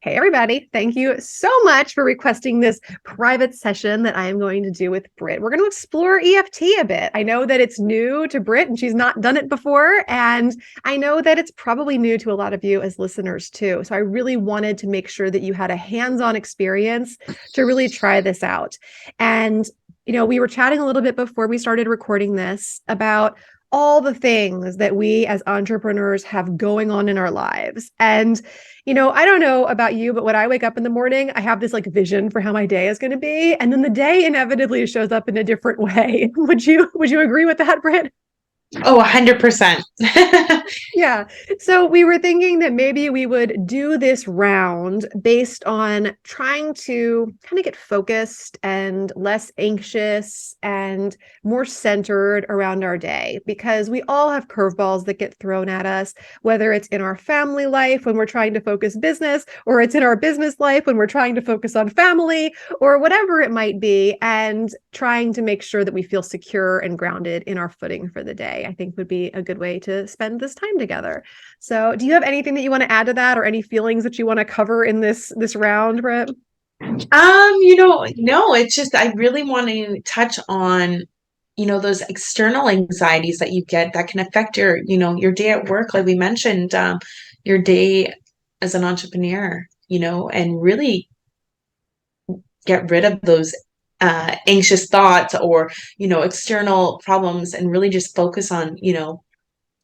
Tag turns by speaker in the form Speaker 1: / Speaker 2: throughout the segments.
Speaker 1: Hey, everybody. Thank you so much for requesting this private session that I am going to do with Britt. We're going to explore EFT a bit. I know that it's new to Britt and she's not done it before. And I know that it's probably new to a lot of you as listeners too. So I really wanted to make sure that you had a hands-on experience to really try this out. And, we were chatting a little bit before we started recording this about all the things that we as entrepreneurs have going on in our lives. And I don't know about you, but when I wake up in the morning, I have this like vision for how my day is going to be. And then the day inevitably shows up in a different way. Would you agree with that, Britt?
Speaker 2: Oh, 100%.
Speaker 1: Yeah. So we were thinking that maybe we would do this round based on trying to kind of get focused and less anxious and more centered around our day, because we all have curveballs that get thrown at us, whether it's in our family life when we're trying to focus business, or it's in our business life when we're trying to focus on family, or whatever it might be, and trying to make sure that we feel secure and grounded in our footing for the day, I think would be a good way to spend this time together. So do you have anything that you want to add to that, or any feelings that you want to cover in this round, Britt?
Speaker 2: No, it's just I really want to touch on, those external anxieties that you get that can affect your day at work, like we mentioned, your day as an entrepreneur, and really get rid of those anxious thoughts or, external problems and really just focus on,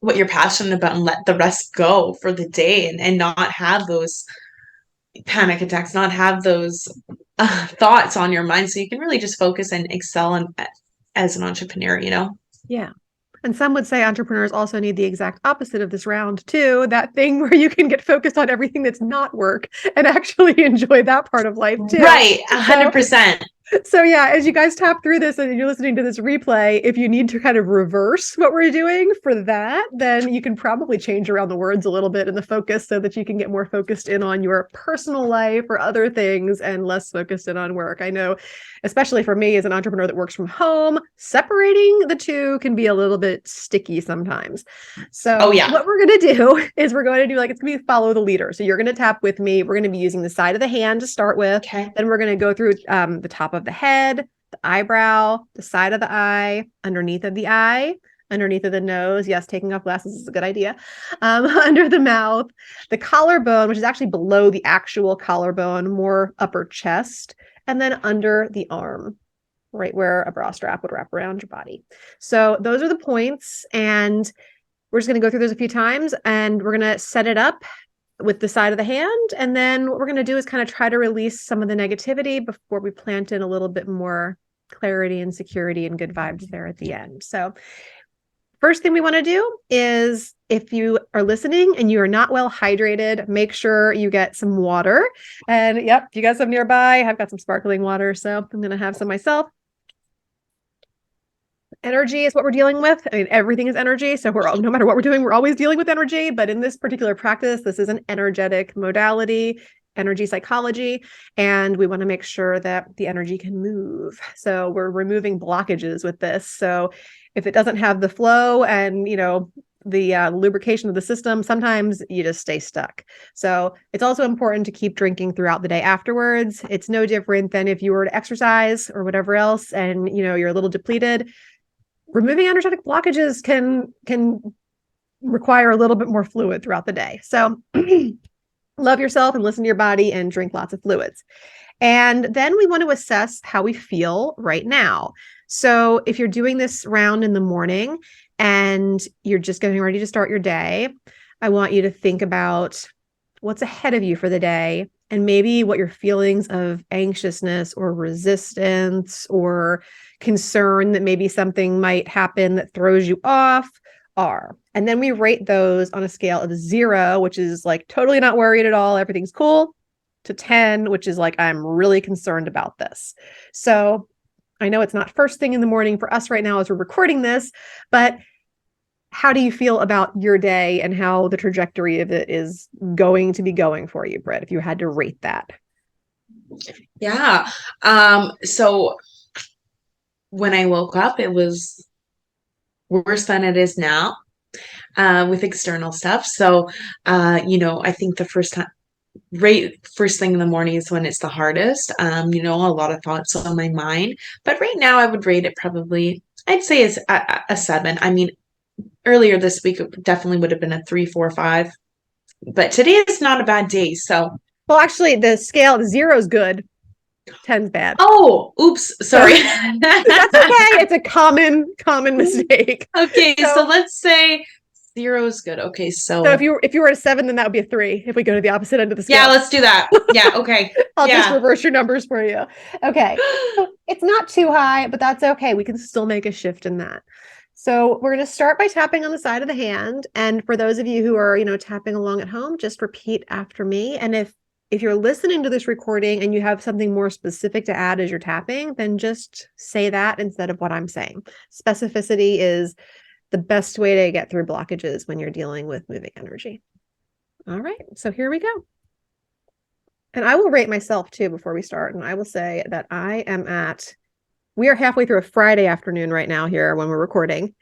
Speaker 2: what you're passionate about and let the rest go for the day and not have those panic attacks, not have those thoughts on your mind. So you can really just focus and excel as an entrepreneur.
Speaker 1: Yeah. And some would say entrepreneurs also need the exact opposite of this round too, that thing where you can get focused on everything that's not work and actually enjoy that part of life too.
Speaker 2: Right,
Speaker 1: So
Speaker 2: 100%.
Speaker 1: So yeah, as you guys tap through this and you're listening to this replay, if you need to kind of reverse what we're doing for that, then you can probably change around the words a little bit in the focus so that you can get more focused in on your personal life or other things and less focused in on work. I know, especially for me as an entrepreneur that works from home, separating the two can be a little bit sticky sometimes.
Speaker 2: Oh,
Speaker 1: So
Speaker 2: yeah.
Speaker 1: what we're going to do is we're going to do like, it's going to be follow the leader. So you're going to tap with me. We're going to be using the side of the hand to start with.
Speaker 2: Okay.
Speaker 1: Then we're going to go through the top of the head, the eyebrow, the side of the eye, underneath of the eye, underneath of the nose. Yes, taking off glasses is a good idea. Under the mouth, the collarbone, which is actually below the actual collarbone, more upper chest, and then under the arm, right where a bra strap would wrap around your body. So those are the points. And we're just going to go through those a few times and we're going to set it up with the side of the hand. And then what we're going to do is kind of try to release some of the negativity before we plant in a little bit more clarity and security and good vibes there at the end. So first thing we want to do is, if you are listening and you are not well hydrated, make sure you get some water. And yep, if you got some nearby, I've got some sparkling water, so I'm going to have some myself. Energy is what we're dealing with. I mean, everything is energy. So no matter what we're doing, we're always dealing with energy. But in this particular practice, this is an energetic modality, energy psychology, and we want to make sure that the energy can move. So we're removing blockages with this. So if it doesn't have the flow and, the lubrication of the system, sometimes you just stay stuck. So it's also important to keep drinking throughout the day afterwards. It's no different than if you were to exercise or whatever else and, you're a little depleted. Removing energetic blockages can require a little bit more fluid throughout the day. So love yourself and listen to your body and drink lots of fluids. And then we want to assess how we feel right now. So if you're doing this round in the morning and you're just getting ready to start your day, I want you to think about what's ahead of you for the day and maybe what your feelings of anxiousness or resistance or concern that maybe something might happen that throws you off are. And then we rate those on a scale of 0, which is like totally not worried at all, everything's cool, to 10, which is like, I'm really concerned about this. So I know it's not first thing in the morning for us right now as we're recording this, but how do you feel about your day and how the trajectory of it is going to be going for you, Britt, if you had to rate that?
Speaker 2: Yeah. So when I woke up, it was worse than it is now with external stuff. So, I think the first time right first thing in the morning is when it's the hardest. You know, a lot of thoughts on my mind. But right now I would rate it probably, I'd say it's a 7. I mean, earlier this week it definitely would have been a 3, 4, 5. But today is not a bad day. So
Speaker 1: Well, actually, the scale, the 0 is good, 10's bad.
Speaker 2: oh, oops, sorry.
Speaker 1: That's okay. It's a common mistake.
Speaker 2: Okay, so let's say 0 is good. Okay, so
Speaker 1: if you were at a 7, then that would be a 3 if we go to the opposite end of the scale.
Speaker 2: yeah, let's do that. Yeah, okay.
Speaker 1: I'll just reverse your numbers for you. Okay. So it's not too high, but that's okay. We can still make a shift in that. So we're going to start by tapping on the side of the hand. And for those of you who are, tapping along at home, just repeat after me. And if you're listening to this recording and you have something more specific to add as you're tapping, then just say that instead of what I'm saying. Specificity is the best way to get through blockages when you're dealing with moving energy. All right, so here we go. And I will rate myself too before we start. And I will say that we are halfway through a Friday afternoon right now here when we're recording.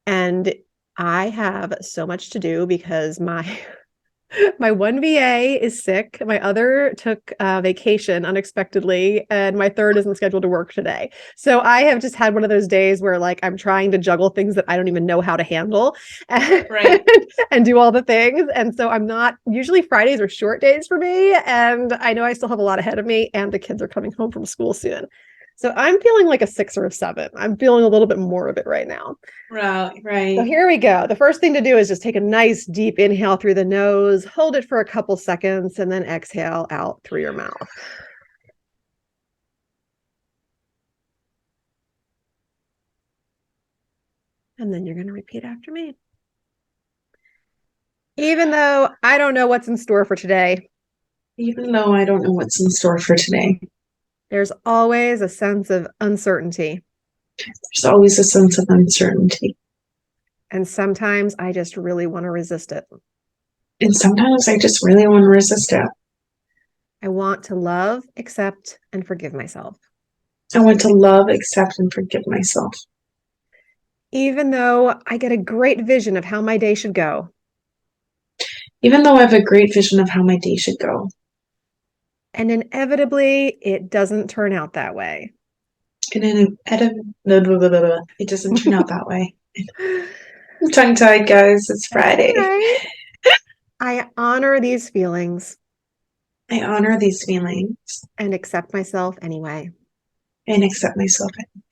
Speaker 1: And I have so much to do because my one VA is sick. My other took vacation unexpectedly, and my third isn't scheduled to work today. So I have just had one of those days where I'm trying to juggle things that I don't even know how to handle
Speaker 2: right.
Speaker 1: and do all the things. And so usually Fridays are short days for me. And I know I still have a lot ahead of me, and the kids are coming home from school soon. So I'm feeling like a 6 or a 7. I'm feeling a little bit more of it right now.
Speaker 2: Right.
Speaker 1: So here we go. The first thing to do is just take a nice deep inhale through the nose, hold it for a couple seconds, and then exhale out through your mouth. And then you're going to repeat after me. Even though I don't know what's in store for today.
Speaker 2: Even though I don't know what's in store for today.
Speaker 1: There's always a sense of uncertainty.
Speaker 2: There's always a sense of uncertainty.
Speaker 1: And sometimes I just really want to resist it.
Speaker 2: And sometimes I just really want to resist it.
Speaker 1: I want to love, accept, and forgive myself.
Speaker 2: I want to love, accept, and forgive myself.
Speaker 1: Even though I get a great vision of how my day should go.
Speaker 2: Even though I have a great vision of how my day should go.
Speaker 1: And inevitably, it doesn't turn out that way.
Speaker 2: And it doesn't turn out that way. I'm tongue-tied, guys. It's Friday.
Speaker 1: Right. I honor these feelings.
Speaker 2: I honor these feelings.
Speaker 1: And accept myself anyway.
Speaker 2: And accept myself anyway.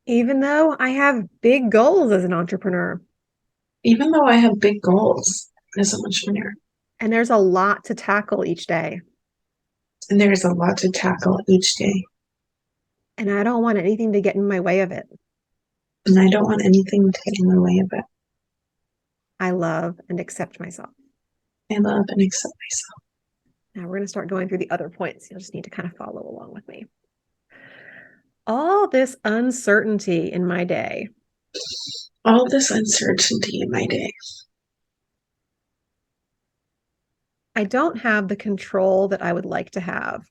Speaker 1: Even though I have big goals as an entrepreneur.
Speaker 2: Even though I have big goals as an entrepreneur.
Speaker 1: And there's a lot to tackle each day.
Speaker 2: And there is a lot to tackle each day.
Speaker 1: And I don't want anything to get in my way of it.
Speaker 2: And I don't want anything to get in the way of it.
Speaker 1: I love and accept myself.
Speaker 2: I love and accept myself.
Speaker 1: Now we're going to start going through the other points. You'll just need to kind of follow along with me. All this uncertainty in my day.
Speaker 2: All this uncertainty in my day.
Speaker 1: I don't have the control that I would like to have.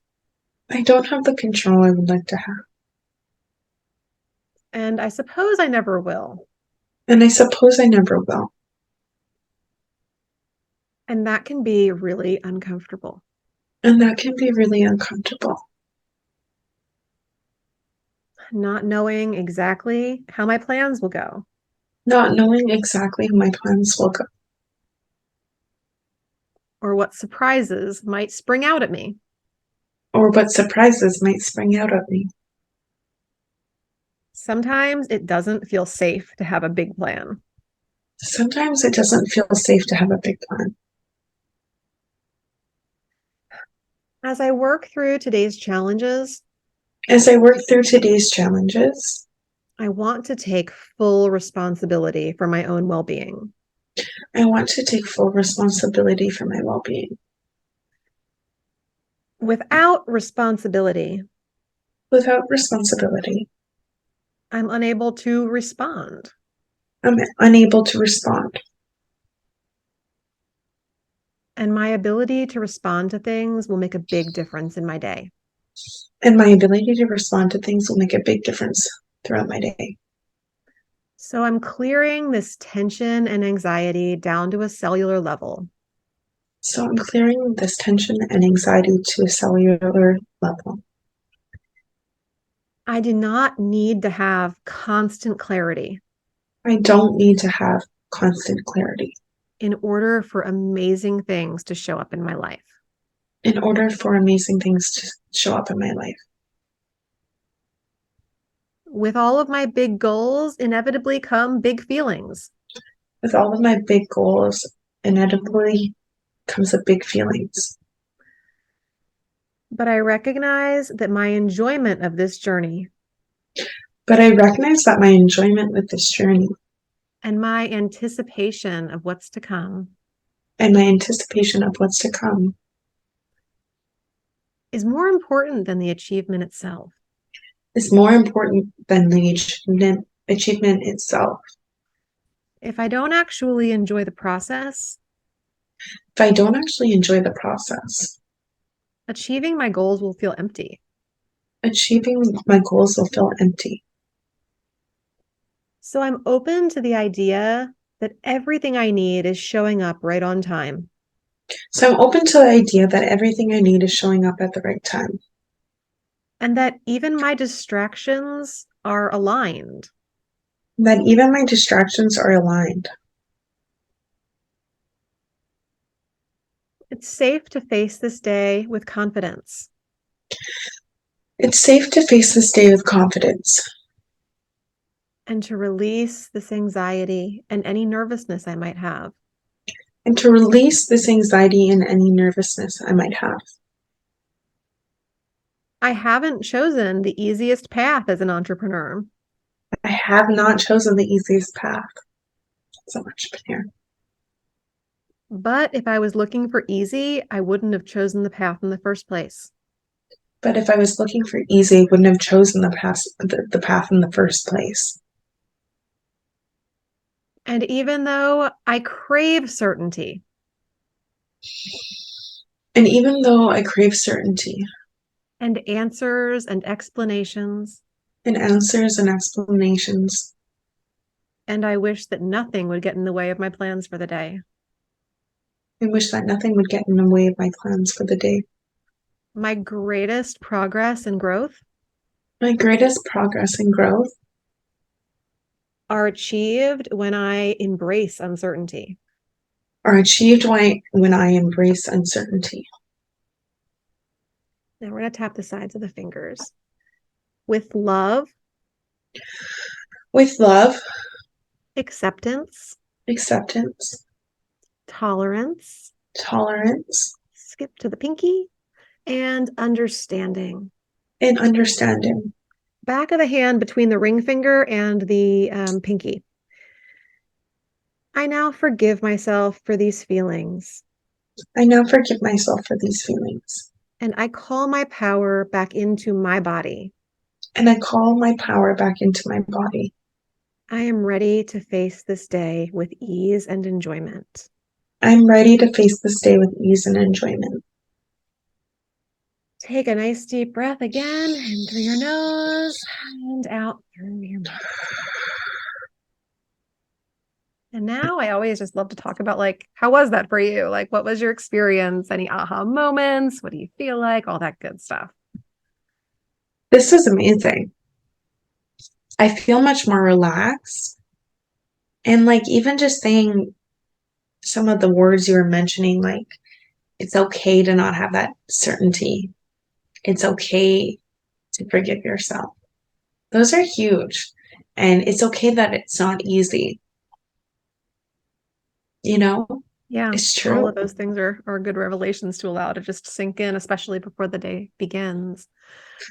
Speaker 2: I don't have the control I would like to have.
Speaker 1: And I suppose I never will.
Speaker 2: And I suppose I never will.
Speaker 1: And that can be really uncomfortable.
Speaker 2: And that can be really uncomfortable.
Speaker 1: Not knowing exactly how my plans will go.
Speaker 2: Not knowing exactly how my plans will go.
Speaker 1: Or what surprises might spring out at me.
Speaker 2: Or what surprises might spring out at me.
Speaker 1: Sometimes it doesn't feel safe to have a big plan.
Speaker 2: Sometimes it doesn't feel safe to have a big plan.
Speaker 1: As I work through today's challenges,
Speaker 2: I
Speaker 1: want to take full responsibility for my own well-being.
Speaker 2: I want to take full responsibility for my well-being.
Speaker 1: Without responsibility, I'm unable to respond. And my ability to respond to things will make a big difference in my day.
Speaker 2: And my ability to respond to things will make a big difference throughout my day.
Speaker 1: So I'm clearing this tension and anxiety down to a cellular level.
Speaker 2: So I'm clearing this tension and anxiety to a cellular level.
Speaker 1: I do not need to have constant clarity
Speaker 2: I don't need to have constant clarity
Speaker 1: in order for amazing things to show up in my life.
Speaker 2: in order for amazing things to show up in my life.
Speaker 1: With all of my big goals, inevitably come big feelings.
Speaker 2: With all of my big goals, inevitably comes the big feelings.
Speaker 1: But I recognize that my enjoyment of this journey
Speaker 2: But I recognize that my enjoyment with this journey
Speaker 1: and my anticipation of what's to come
Speaker 2: and my anticipation of what's to come
Speaker 1: is more important than the achievement itself.
Speaker 2: is more important than the achievement itself.
Speaker 1: If I don't actually enjoy the process,
Speaker 2: If I don't actually enjoy the process,
Speaker 1: achieving my goals will feel empty.
Speaker 2: achieving my goals will feel empty.
Speaker 1: So I'm open to the idea that everything I need is showing up right on time.
Speaker 2: So I'm open to the idea that everything I need is showing up at the right time.
Speaker 1: And that even my distractions are aligned.
Speaker 2: That even my distractions are aligned.
Speaker 1: It's safe to face this day with confidence.
Speaker 2: It's safe to face this day with confidence.
Speaker 1: And to release this anxiety and any nervousness I might have.
Speaker 2: And to release this anxiety and any nervousness I might have.
Speaker 1: I haven't chosen the easiest path as an entrepreneur.
Speaker 2: I have not chosen the easiest path as an entrepreneur.
Speaker 1: But if I was looking for easy, I wouldn't have chosen the path in the first place.
Speaker 2: But if I was looking for easy, I wouldn't have chosen the path in the first place.
Speaker 1: And even though I crave certainty,
Speaker 2: and even though I crave certainty
Speaker 1: and answers and explanations,
Speaker 2: and answers and explanations,
Speaker 1: and I wish that nothing would get in the way of my plans for the day,
Speaker 2: I wish that nothing would get in the way of my plans for the day.
Speaker 1: my greatest progress and growth
Speaker 2: My greatest progress and growth
Speaker 1: are achieved when I embrace uncertainty.
Speaker 2: are achieved when I embrace uncertainty.
Speaker 1: Now we're going to tap the sides of the fingers. With love,
Speaker 2: With love,
Speaker 1: acceptance,
Speaker 2: acceptance,
Speaker 1: tolerance,
Speaker 2: tolerance,
Speaker 1: skip to the pinky, and understanding.
Speaker 2: and understanding.
Speaker 1: Back of the hand between the ring finger and the pinky. I now forgive myself for these feelings.
Speaker 2: I now forgive myself for these feelings.
Speaker 1: And I call my power back into my body.
Speaker 2: And I call my power back into my body.
Speaker 1: I am ready to face this day with ease and enjoyment.
Speaker 2: I'm ready to face this day with ease and enjoyment.
Speaker 1: Take a nice deep breath again, in through your nose and out through your mouth. And now I always just love to talk about, like, how was that for you? Like, what was your experience? Any aha moments? What do you feel like? All that good stuff.
Speaker 2: This is amazing. I feel much more relaxed. And like even just saying some of the words you were mentioning, like it's okay to not have that certainty. It's okay to forgive yourself. Those are huge. And it's okay that it's not easy. You know,
Speaker 1: Yeah,
Speaker 2: it's true.
Speaker 1: all of those things are good revelations to allow to just sink in, especially before the day begins.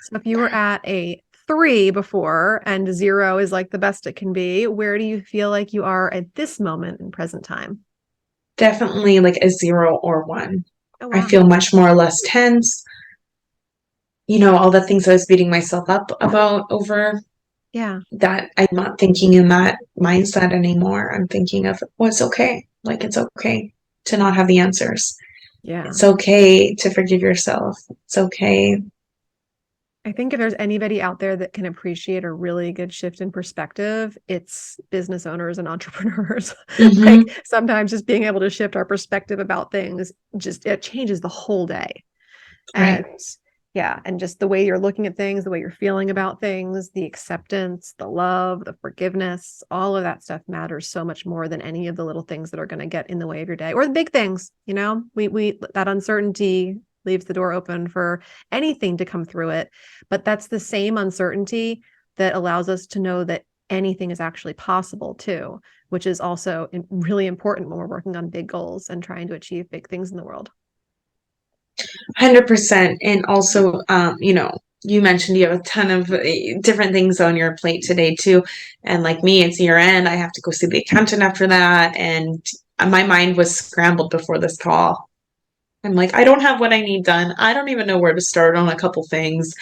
Speaker 1: So if you were at a 3 before and 0 is like the best it can be, where do you feel like you are at this moment in present time?
Speaker 2: Definitely like a 0 or 1.
Speaker 1: Oh,
Speaker 2: I
Speaker 1: wow.
Speaker 2: feel much more or less tense. You know, all the things I was beating myself up about over.
Speaker 1: Yeah.
Speaker 2: That I'm not thinking in that mindset anymore. I'm thinking of, well, it's okay. Like, it's okay to not have the answers.
Speaker 1: Yeah.
Speaker 2: It's okay to forgive yourself. It's okay
Speaker 1: I think if there's anybody out there that can appreciate a really good shift in perspective, it's business owners and entrepreneurs.
Speaker 2: Mm-hmm.
Speaker 1: Like sometimes just being able to shift our perspective about things, just it changes the whole day.
Speaker 2: Right.
Speaker 1: And yeah, and just the way you're looking at things, the way you're feeling about things, the acceptance, the love, the forgiveness, all of that stuff matters so much more than any of the little things that are going to get in the way of your day or the big things. You know, we that uncertainty leaves the door open for anything to come through it. But that's the same uncertainty that allows us to know that anything is actually possible too, which is also really important when we're working on big goals and trying to achieve big things in the world.
Speaker 2: 100%. And also, you mentioned you have a ton of different things on your plate today too. And like me, it's year end. I have to go see the accountant after that. And my mind was scrambled before this call. I'm like, I don't have what I need done. I don't even know where to start on a couple things,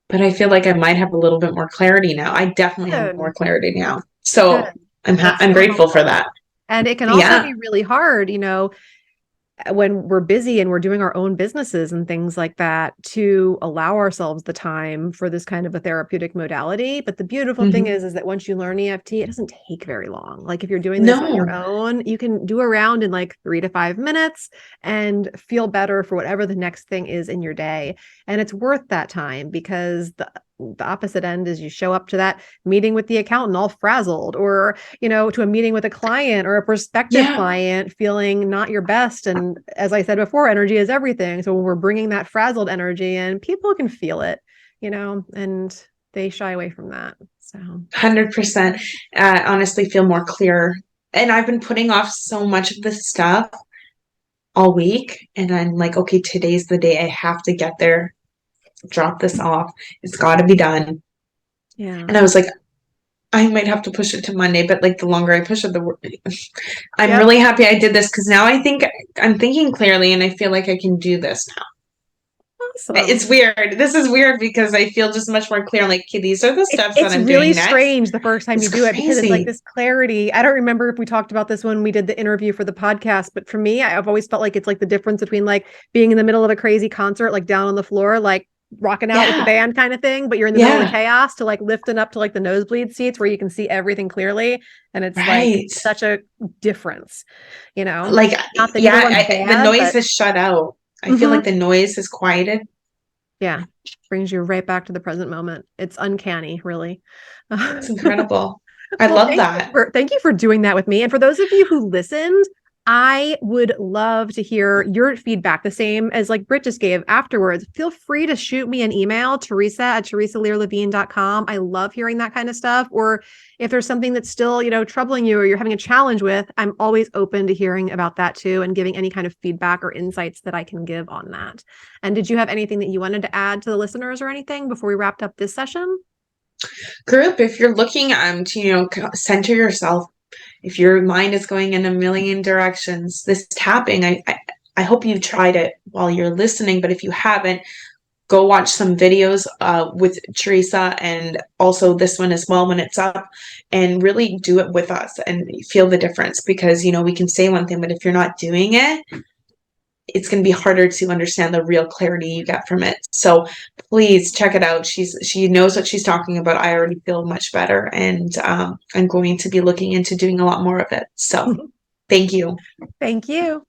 Speaker 2: but I feel like I might have a little bit more clarity now. I definitely have more
Speaker 1: Good.
Speaker 2: clarity now. So
Speaker 1: Good. That's
Speaker 2: I'm
Speaker 1: so
Speaker 2: grateful for
Speaker 1: helpful.
Speaker 2: that.
Speaker 1: And it can also
Speaker 2: Yeah.
Speaker 1: be really hard, when we're busy and we're doing our own businesses and things like that to allow ourselves the time for this kind of a therapeutic modality. But the beautiful thing
Speaker 2: Hmm.
Speaker 1: is that once you learn EFT, it doesn't take very long. Like if you're doing this on your
Speaker 2: No.
Speaker 1: own, you can do a round in like 3 to 5 minutes and feel better for whatever the next thing is in your day. And it's worth that time because the opposite end is you show up to that meeting with the accountant all frazzled or to a meeting with a client or a prospective
Speaker 2: Yeah.
Speaker 1: client feeling not your best. And as I said before, energy is everything. So when we're bringing that frazzled energy in, people can feel it, and they shy away from that. So
Speaker 2: 100%. Honestly, feel more clear. And I've been putting off so much of this stuff all week. And I'm like, okay, today's the day I have to get there, drop this off. It's got to be done.
Speaker 1: yeah.
Speaker 2: And I was like, I might have to push it to Monday, but like the longer I push it, I'm
Speaker 1: Yep.
Speaker 2: really happy I did this because now I think I'm thinking clearly and I feel like I can do this now.
Speaker 1: Awesome.
Speaker 2: It's weird. This is weird because I feel just much more clear. Like, okay, these are the steps that
Speaker 1: It's
Speaker 2: I'm
Speaker 1: really
Speaker 2: doing next.
Speaker 1: strange the first time you
Speaker 2: It's
Speaker 1: do it because it's like
Speaker 2: crazy.
Speaker 1: this clarity. I don't remember if we talked about this when we did the interview for the podcast, but for me, I've always felt like it's like the difference between like being in the middle of a crazy concert, like down on the floor, like rocking out with the
Speaker 2: Yeah.
Speaker 1: band kind of thing, but you're in the middle of the
Speaker 2: Yeah.
Speaker 1: chaos to like lifting up to like the nosebleed seats where you can see everything clearly. And it's like
Speaker 2: Right.
Speaker 1: such a difference, you know,
Speaker 2: Like,
Speaker 1: not that either
Speaker 2: yeah,
Speaker 1: one's
Speaker 2: the
Speaker 1: bad,
Speaker 2: noise
Speaker 1: but
Speaker 2: is shut out. I feel like
Speaker 1: mhm,
Speaker 2: the noise is quieted.
Speaker 1: yeah, brings you right back to the present moment. It's uncanny, really.
Speaker 2: It's incredible. I
Speaker 1: Well,
Speaker 2: love that.
Speaker 1: thank you for doing that with me. And for those of you who listened, I would love to hear your feedback, the same as like Britt just gave afterwards. Feel free to shoot me an email, Theresa at theresalearlevine.com. I love hearing that kind of stuff. Or if there's something that's still, troubling you or you're having a challenge with, I'm always open to hearing about that too and giving any kind of feedback or insights that I can give on that. And did you have anything that you wanted to add to the listeners or anything before we wrapped up this session?
Speaker 2: Group, if you're looking to, center yourself, if your mind is going in a million directions, this tapping, I hope you tried it while you're listening, but if you haven't, go watch some videos with Theresa and also this one as well when it's up and really do it with us and feel the difference because, we can say one thing, but if you're not doing it, it's going to be harder to understand the real clarity you get from it. So please check it out. She knows what she's talking about. I already feel much better and I'm going to be looking into doing a lot more of it. So thank you.
Speaker 1: Thank you.